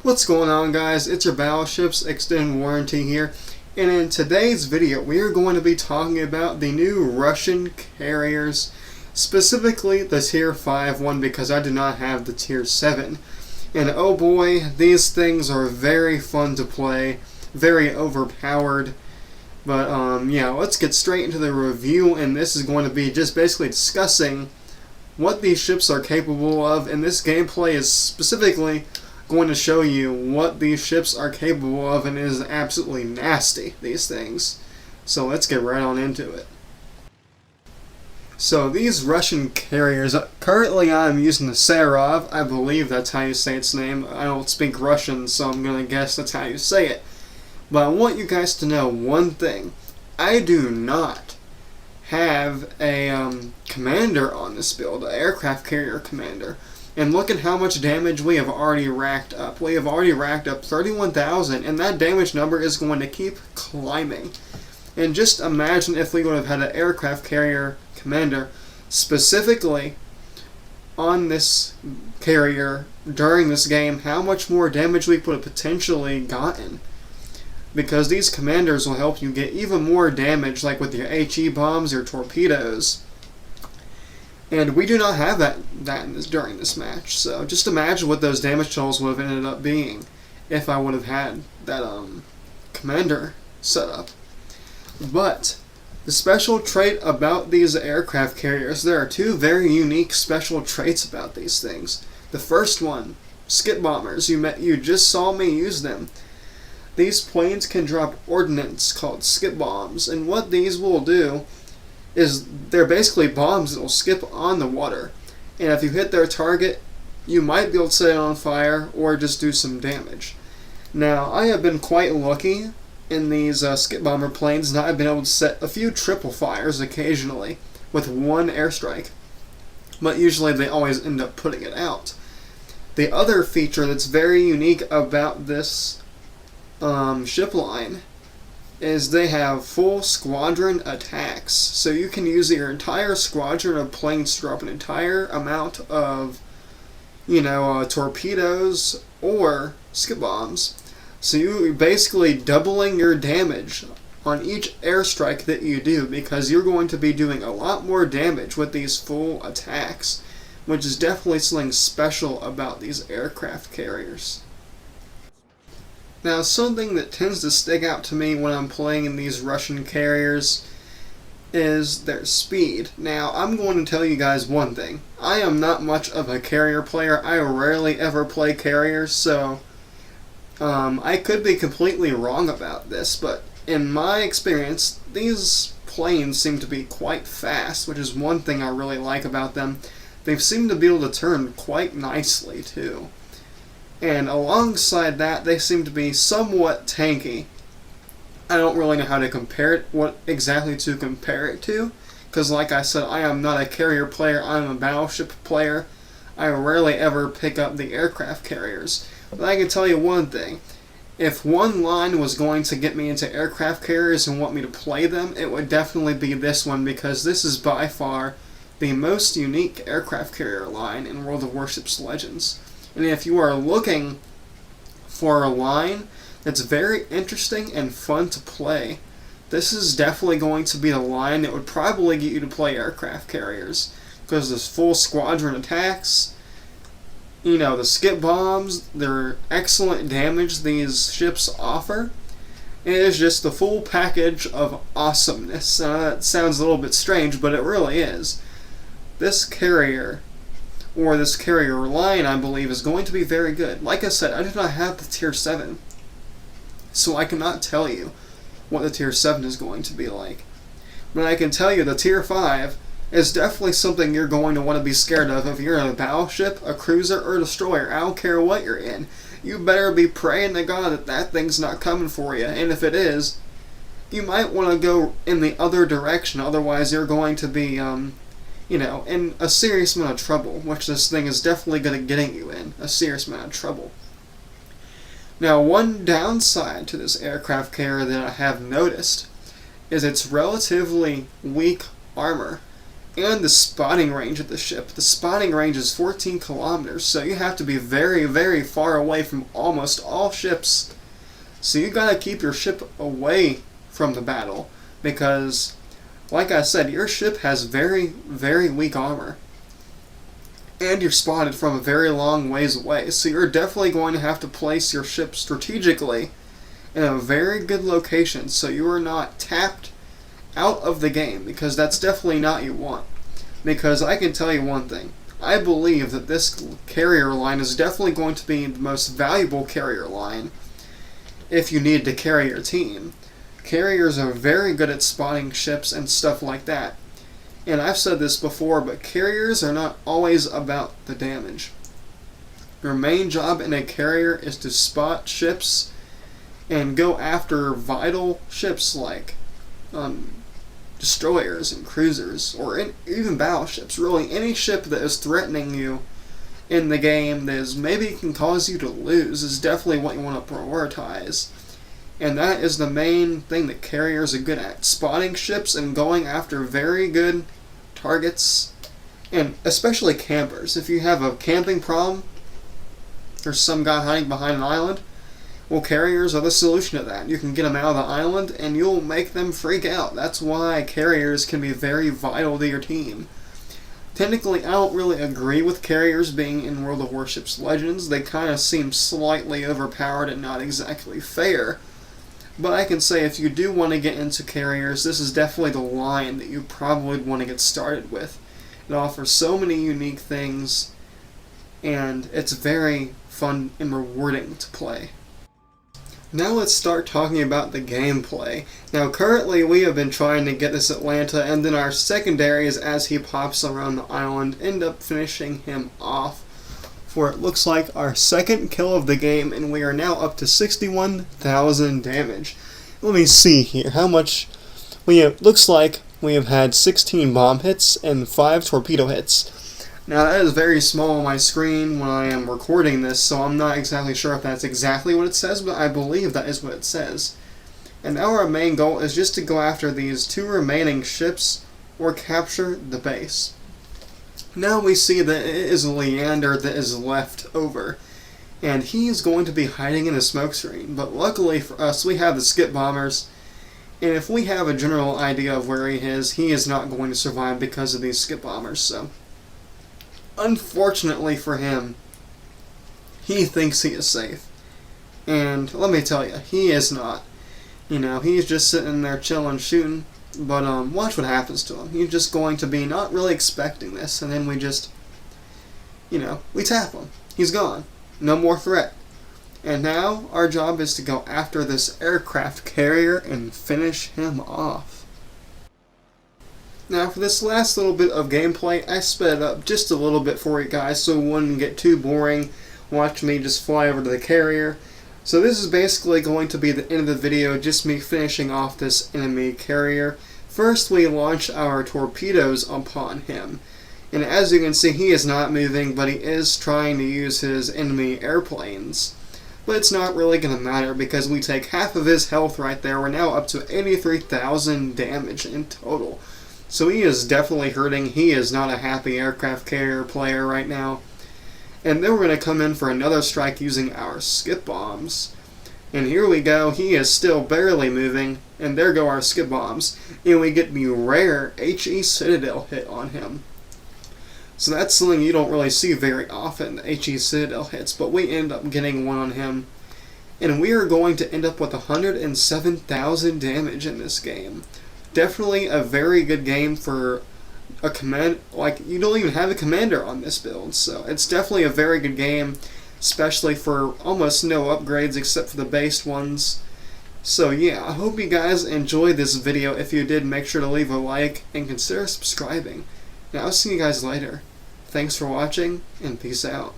What's going on, guys? It's your Battleships Extended Warranty here, and in today's video we are going to be talking about the new Russian carriers, specifically the Tier 5 one because I do not have the Tier 7. And oh boy, these things are very fun to play, very overpowered. But yeah, let's get straight into the review, and this is going to be just basically discussing what these ships are capable of, and this gameplay is specifically going to show you what these ships are capable of, and it is absolutely nasty, these things. So let's get right on into it. So these Russian carriers, currently I'm using the Sarov. I believe that's how you say its name. I don't speak Russian, so I'm going to guess that's how you say it. But I want you guys to know one thing. I do not have a commander on this build, an aircraft carrier commander. And look at how much damage we have already racked up. We have already racked up 31,000, and that damage number is going to keep climbing. And just imagine if we would have had an aircraft carrier commander specifically on this carrier during this game, how much more damage we could have potentially gotten. Because these commanders will help you get even more damage, like with your HE bombs, your torpedoes. And we do not have that during this match. So just imagine what those damage totals would have ended up being if I would have had that commander set up. But the special trait about these aircraft carriers, there are two very unique special traits about these things. The first one, skip bombers. You just saw me use them. These planes can drop ordnance called skip bombs, and what these will do is they're basically bombs that will skip on the water, and if you hit their target, you might be able to set it on fire or just do some damage. Now, I have been quite lucky in these skip bomber planes, and I've been able to set a few triple fires occasionally with one airstrike, but usually they always end up putting it out. The other feature that's very unique about this ship line is they have full squadron attacks. So you can use your entire squadron of planes to drop an entire amount of, torpedoes or skip bombs. So you're basically doubling your damage on each airstrike that you do, because you're going to be doing a lot more damage with these full attacks, which is definitely something special about these aircraft carriers. Now, something that tends to stick out to me when I'm playing in these Russian carriers is their speed. Now, I'm going to tell you guys one thing. I am not much of a carrier player. I rarely ever play carriers, so I could be completely wrong about this, but in my experience, these planes seem to be quite fast, which is one thing I really like about them. They seem to be able to turn quite nicely, too. And alongside that, they seem to be somewhat tanky. I don't really know how to compare it, what exactly to compare it to, because like I said, I am not a carrier player, I'm a battleship player. I rarely ever pick up the aircraft carriers. But I can tell you one thing, if one line was going to get me into aircraft carriers and want me to play them, it would definitely be this one, because this is by far the most unique aircraft carrier line in World of Warships Legends. And if you are looking for a line that's very interesting and fun to play, this is definitely going to be the line that would probably get you to play aircraft carriers. Because there's full squadron attacks, the skip bombs, they're excellent damage these ships offer. It is just the full package of awesomeness. That sounds a little bit strange, but it really is. This carrier, or this carrier line, I believe, is going to be very good. Like I said, I do not have the Tier 7, so I cannot tell you what the Tier 7 is going to be like. But I can tell you the Tier 5 is definitely something you're going to want to be scared of if you're in a battleship, a cruiser, or a destroyer. I don't care what you're in. You better be praying to God that that thing's not coming for you, and if it is, you might want to go in the other direction, otherwise you're going to be in a serious amount of trouble, which this thing is definitely going to get you in, a serious amount of trouble. Now, one downside to this aircraft carrier that I have noticed is its relatively weak armor. and the spotting range of the ship. The spotting range is 14 kilometers, so you have to be very, very far away from almost all ships. So you gotta keep your ship away from the battle, because, like I said, your ship has very, very weak armor. And you're spotted from a very long ways away, so you're definitely going to have to place your ship strategically in a very good location so you are not tapped out of the game, because that's definitely not what you want. Because I can tell you one thing, I believe that this carrier line is definitely going to be the most valuable carrier line if you need to carry your team. Carriers are very good at spotting ships and stuff like that. And I've said this before, but carriers are not always about the damage. Your main job in a carrier is to spot ships and go after vital ships like destroyers and cruisers, or even battleships. Really, any ship that is threatening you in the game that is maybe can cause you to lose is definitely what you want to prioritize. And that is the main thing that carriers are good at, spotting ships and going after very good targets, and especially campers. If you have a camping problem, there's some guy hiding behind an island, well, carriers are the solution to that. You can get them out of the island and you'll make them freak out. That's why carriers can be very vital to your team. Technically, I don't really agree with carriers being in World of Warships Legends. They kind of seem slightly overpowered and not exactly fair. But I can say if you do want to get into carriers, this is definitely the line that you probably want to get started with. It offers so many unique things, and it's very fun and rewarding to play. Now let's start talking about the gameplay. Now currently we have been trying to get this Atlanta, and then our secondaries, as he pops around the island, end up finishing him off for it looks like our second kill of the game, and we are now up to 61,000 damage. Let me see here how much we have. Looks like we have had 16 bomb hits and 5 torpedo hits. Now that is very small on my screen when I am recording this, so I'm not exactly sure if that's exactly what it says, but I believe that is what it says. And now our main goal is just to go after these 2 remaining ships or capture the base. Now we see that it is Leander that is left over, and he is going to be hiding in a smoke screen, but luckily for us we have the skip bombers, and if we have a general idea of where he is not going to survive because of these skip bombers. So unfortunately for him, he thinks he is safe, and let me tell you, he is not. You know, he's just sitting there chilling, shooting. But watch what happens to him. He's just going to be not really expecting this, and then we just, we tap him. He's gone. No more threat. And now our job is to go after this aircraft carrier and finish him off. Now for this last little bit of gameplay, I sped it up just a little bit for you guys so it wouldn't get too boring. Watch me just fly over to the carrier. So this is basically going to be the end of the video, just me finishing off this enemy carrier. First we launch our torpedoes upon him, and as you can see he is not moving, but he is trying to use his enemy airplanes. But it's not really going to matter because we take half of his health right there. We're now up to 83,000 damage in total. So he is definitely hurting. He is not a happy aircraft carrier player right now. And then we're going to come in for another strike using our skip bombs. And here we go, he is still barely moving, and there go our skip bombs. And we get the rare HE Citadel hit on him. So that's something you don't really see very often, the HE Citadel hits, but we end up getting one on him. And we are going to end up with 107,000 damage in this game. Definitely a very good game for a command, like you don't even have a commander on this build, so it's definitely a very good game, especially for almost no upgrades except for the base ones. So yeah, I hope you guys enjoyed this video. If you did, make sure to leave a like and consider subscribing. And I'll see you guys later. Thanks for watching, and peace out.